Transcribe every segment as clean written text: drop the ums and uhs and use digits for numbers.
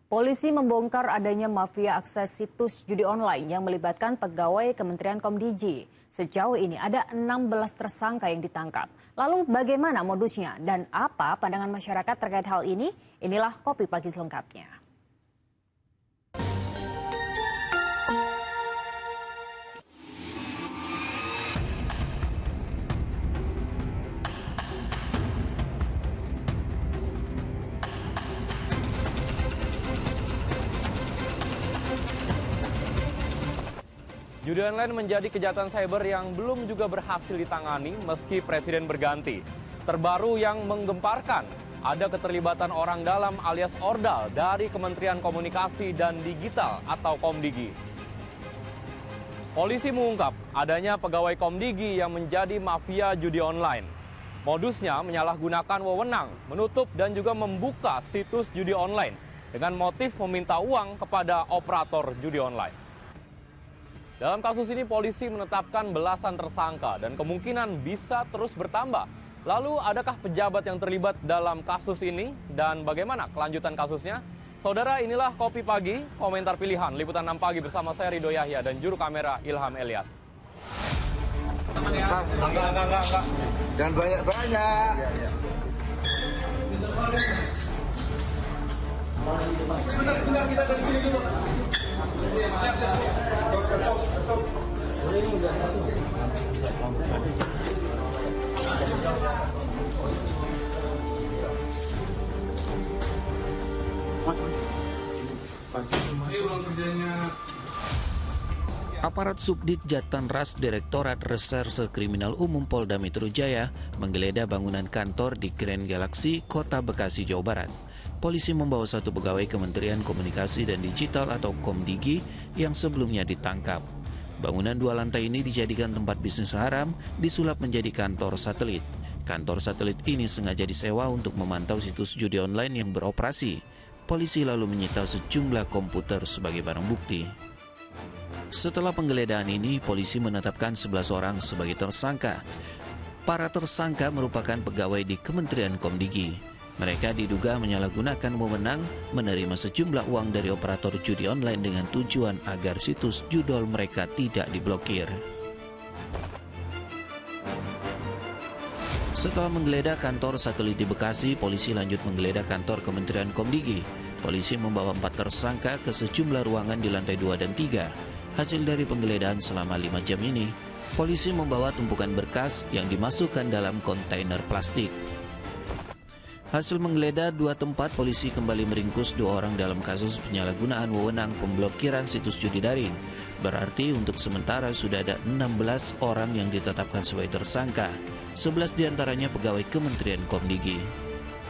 Polisi membongkar adanya mafia akses situs judi online yang melibatkan pegawai Kementerian Komdigi. Sejauh ini ada 16 tersangka yang ditangkap. Lalu bagaimana modusnya dan apa pandangan masyarakat terkait hal ini? Inilah Kopi Pagi selengkapnya. Judi online menjadi kejahatan cyber yang belum juga berhasil ditangani meski presiden berganti. Terbaru yang menggemparkan, ada keterlibatan orang dalam alias ordal dari Kementerian Komunikasi dan Digital atau Komdigi. Polisi mengungkap adanya pegawai Komdigi yang menjadi mafia judi online. Modusnya menyalahgunakan wewenang, menutup dan juga membuka situs judi online dengan motif meminta uang kepada operator judi online. Dalam kasus ini polisi menetapkan belasan tersangka dan kemungkinan bisa terus bertambah. Lalu adakah pejabat yang terlibat dalam kasus ini dan bagaimana kelanjutan kasusnya? Saudara, inilah Kopi Pagi, komentar pilihan Liputan 6 Pagi bersama saya Ridho Yahya dan juru kamera Ilham Elias. Enggak. Jangan banyak-banyak. Sebentar, kita dari sini dulu. Aparat Subdit Jatanras Direktorat Reserse Kriminal Umum Polda Metro Jaya menggeledah bangunan kantor di Grand Galaxy, Kota Bekasi, Jawa Barat. Polisi membawa satu pegawai Kementerian Komunikasi dan Digital atau Komdigi yang sebelumnya ditangkap. Bangunan 2 lantai ini dijadikan tempat bisnis haram, disulap menjadi kantor satelit. Kantor satelit ini sengaja disewa untuk memantau situs judi online yang beroperasi. Polisi lalu menyita sejumlah komputer sebagai barang bukti. Setelah penggeledahan ini, polisi menetapkan 11 orang sebagai tersangka. Para tersangka merupakan pegawai di Kementerian Komdigi. Mereka diduga menyalahgunakan wewenang menerima sejumlah uang dari operator judi online dengan tujuan agar situs judol mereka tidak diblokir. Setelah menggeledah kantor satelit di Bekasi, polisi lanjut menggeledah kantor Kementerian Komdigi. Polisi membawa 4 tersangka ke sejumlah ruangan di lantai 2 dan 3. Hasil dari penggeledahan selama 5 jam ini, polisi membawa tumpukan berkas yang dimasukkan dalam kontainer plastik. Hasil menggeledah 2 tempat, polisi kembali meringkus 2 orang dalam kasus penyalahgunaan wewenang pemblokiran situs judi daring. Berarti untuk sementara sudah ada 16 orang yang ditetapkan sebagai tersangka. 11 diantaranya pegawai Kementerian Komdigi.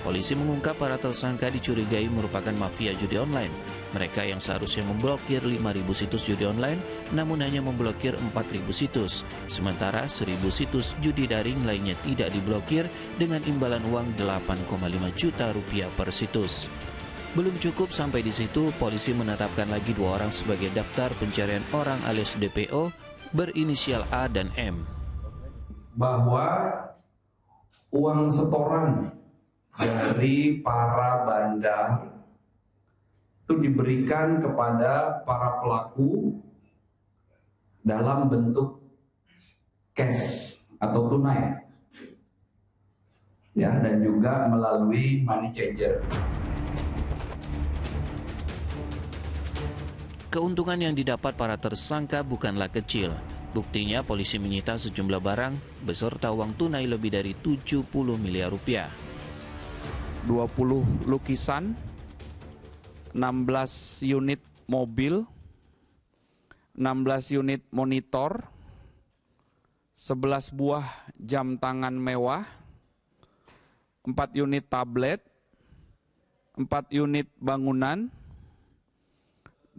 Polisi mengungkap para tersangka dicurigai merupakan mafia judi online. Mereka yang seharusnya memblokir 5.000 situs judi online, namun hanya memblokir 4.000 situs. Sementara 1.000 situs judi daring lainnya tidak diblokir dengan imbalan uang 8,5 juta rupiah per situs. Belum cukup sampai di situ, polisi menetapkan lagi 2 orang sebagai daftar pencarian orang alias DPO berinisial A dan M. Bahwa uang setoran dari para bandar itu diberikan kepada para pelaku dalam bentuk cash atau tunai, ya, dan juga melalui money changer. Keuntungan yang didapat para tersangka bukanlah kecil. Buktinya polisi menyita sejumlah barang beserta uang tunai lebih dari 70 miliar rupiah. 20 lukisan, 16 unit mobil, 16 unit monitor, 11 buah jam tangan mewah, 4 unit tablet, 4 unit bangunan,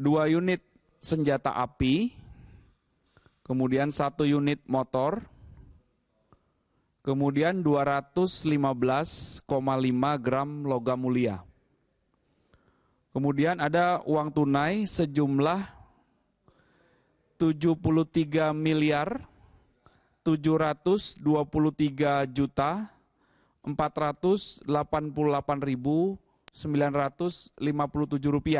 2 unit senjata api, kemudian 1 unit motor, kemudian 215,5 gram logam mulia. Kemudian ada uang tunai sejumlah 73 miliar 723 juta 488.900 Rp957.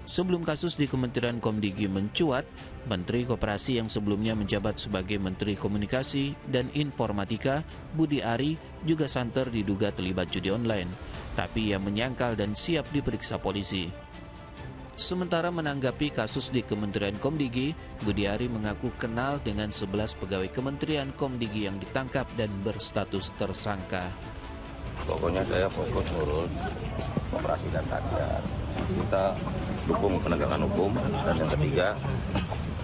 Sebelum kasus di Kementerian Komdigi mencuat, Menteri Koperasi yang sebelumnya menjabat sebagai Menteri Komunikasi dan Informatika, Budi Ari, juga santer diduga terlibat judi online, tapi ia menyangkal dan siap diperiksa polisi. Sementara menanggapi kasus di Kementerian Komdigi, Budi Ari mengaku kenal dengan 11 pegawai Kementerian Komdigi yang ditangkap dan berstatus tersangka. Pokoknya saya fokus ngurus koperasi dan rakyat. Kita dukung penegakan hukum, dan yang ketiga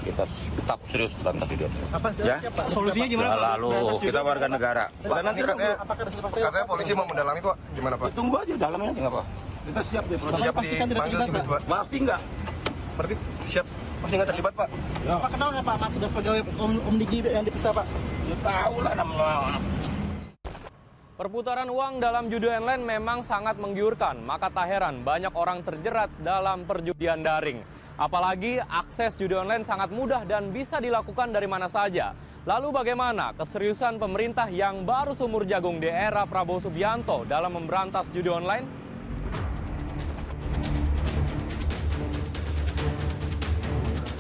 kita tetap serius berantas judi online. Ya? Solusinya gimana? Lalu kita warga negara. Dan nanti katanya polisi mau mendalami Pak, gimana Pak? Tunggu aja dalamnya nggak apa. Kita siap deh. Siap dipanggil juga Pak? Pasti nggak. Berarti siap, pasti nggak terlibat Pak? Ya. Pak kenal nggak Pak? Mas sudah pegawai Komdigi yang diperiksa Pak? Ya tahu lah namanya. Perputaran uang dalam judi online memang sangat menggiurkan, maka tak heran banyak orang terjerat dalam perjudian daring. Apalagi akses judi online sangat mudah dan bisa dilakukan dari mana saja. Lalu bagaimana keseriusan pemerintah yang baru sumur jagung di era Prabowo Subianto dalam memberantas judi online?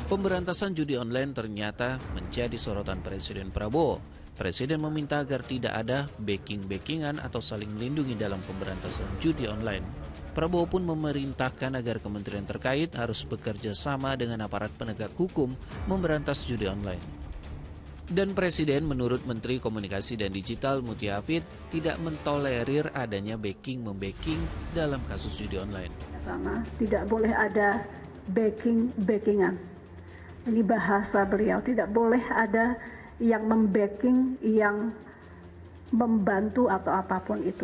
Pemberantasan judi online ternyata menjadi sorotan Presiden Prabowo. Presiden meminta agar tidak ada backing-backingan atau saling melindungi dalam pemberantasan judi online. Prabowo pun memerintahkan agar kementerian terkait harus bekerja sama dengan aparat penegak hukum memberantas judi online. Dan Presiden menurut Menteri Komunikasi dan Digital Mutia Hafid tidak mentolerir adanya backing-membacking dalam kasus judi online. Sama, tidak boleh ada backing-backingan. Ini bahasa beliau, tidak boleh ada yang membacking, yang membantu atau apapun itu.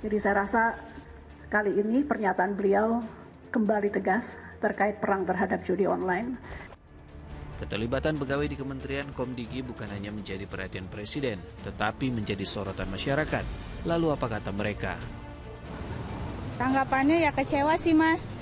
Jadi saya rasa kali ini pernyataan beliau kembali tegas terkait perang terhadap judi online. Keterlibatan pegawai di Kementerian Komdigi bukan hanya menjadi perhatian Presiden, tetapi menjadi sorotan masyarakat. Lalu apa kata mereka? Tanggapannya ya kecewa sih Mas.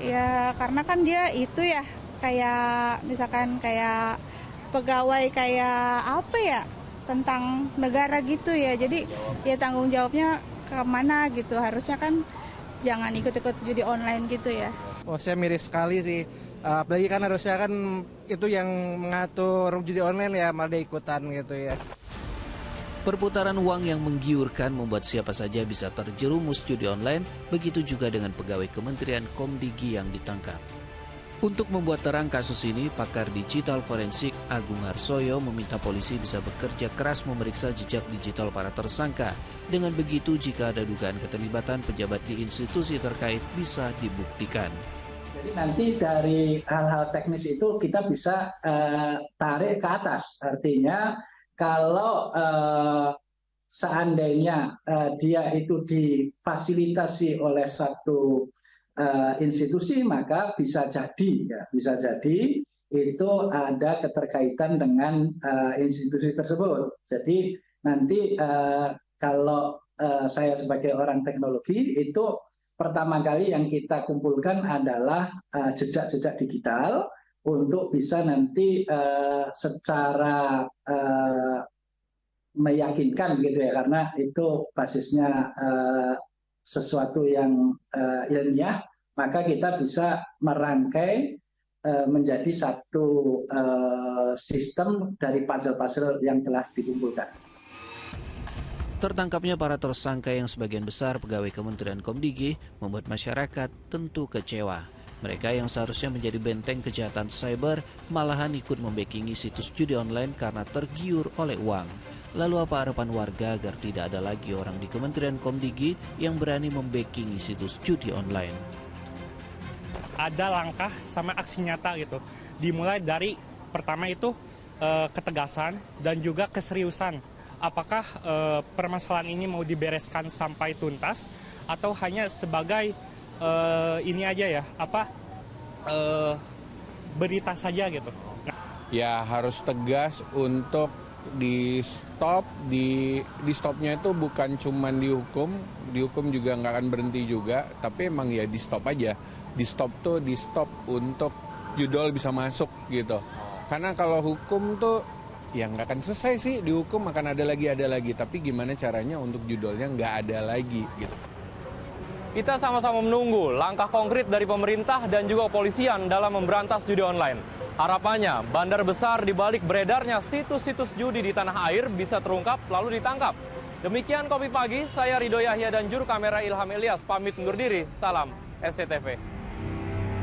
Ya karena kan dia itu ya kayak misalkan kayak pegawai kayak apa ya tentang negara gitu ya, jadi ya tanggung jawabnya kemana gitu, harusnya kan jangan ikut-ikut judi online gitu ya. Oh saya miris sekali sih, apalagi kan harusnya kan itu yang mengatur judi online ya malah dia ikutan gitu ya. Perputaran uang yang menggiurkan membuat siapa saja bisa terjerumus judi online, begitu juga dengan pegawai Kementerian Komdigi yang ditangkap. Untuk membuat terang kasus ini, pakar digital forensik Agung Harsoyo meminta polisi bisa bekerja keras memeriksa jejak digital para tersangka. Dengan begitu, jika ada dugaan keterlibatan pejabat di institusi terkait bisa dibuktikan. Jadi nanti dari hal-hal teknis itu kita bisa tarik ke atas. Artinya kalau seandainya dia itu difasilitasi oleh satu institusi, maka bisa jadi itu ada keterkaitan dengan institusi tersebut. Jadi nanti kalau saya sebagai orang teknologi itu pertama kali yang kita kumpulkan adalah jejak-jejak digital untuk bisa nanti secara meyakinkan gitu ya, karena itu basisnya sesuatu yang ilmiah, maka kita bisa merangkai menjadi satu sistem dari puzzle-puzzle yang telah dikumpulkan. Tertangkapnya para tersangka yang sebagian besar pegawai Kementerian Komdigi membuat masyarakat tentu kecewa. Mereka yang seharusnya menjadi benteng kejahatan cyber malahan ikut membackingi situs judi online karena tergiur oleh uang. Lalu apa harapan warga agar tidak ada lagi orang di Kementerian Komdigi yang berani membackingi situs judi online? Ada langkah sama aksi nyata gitu. Dimulai dari pertama itu ketegasan dan juga keseriusan. Apakah permasalahan ini mau dibereskan sampai tuntas atau hanya sebagai ini aja ya, berita saja gitu. Ya harus tegas untuk di stopnya itu bukan cuma dihukum juga nggak akan berhenti juga, tapi emang ya di stop aja. Di stop untuk judol bisa masuk gitu. Karena kalau hukum tuh ya nggak akan selesai sih, dihukum akan ada lagi, tapi gimana caranya untuk judolnya nggak ada lagi gitu. Kita sama-sama menunggu langkah konkret dari pemerintah dan juga kepolisian dalam memberantas judi online. Harapannya, bandar besar di balik beredarnya situs-situs judi di tanah air bisa terungkap lalu ditangkap. Demikian Kopi Pagi, saya Ridho Yahya dan juru kamera Ilham Ilyas pamit undur diri. Salam SCTV.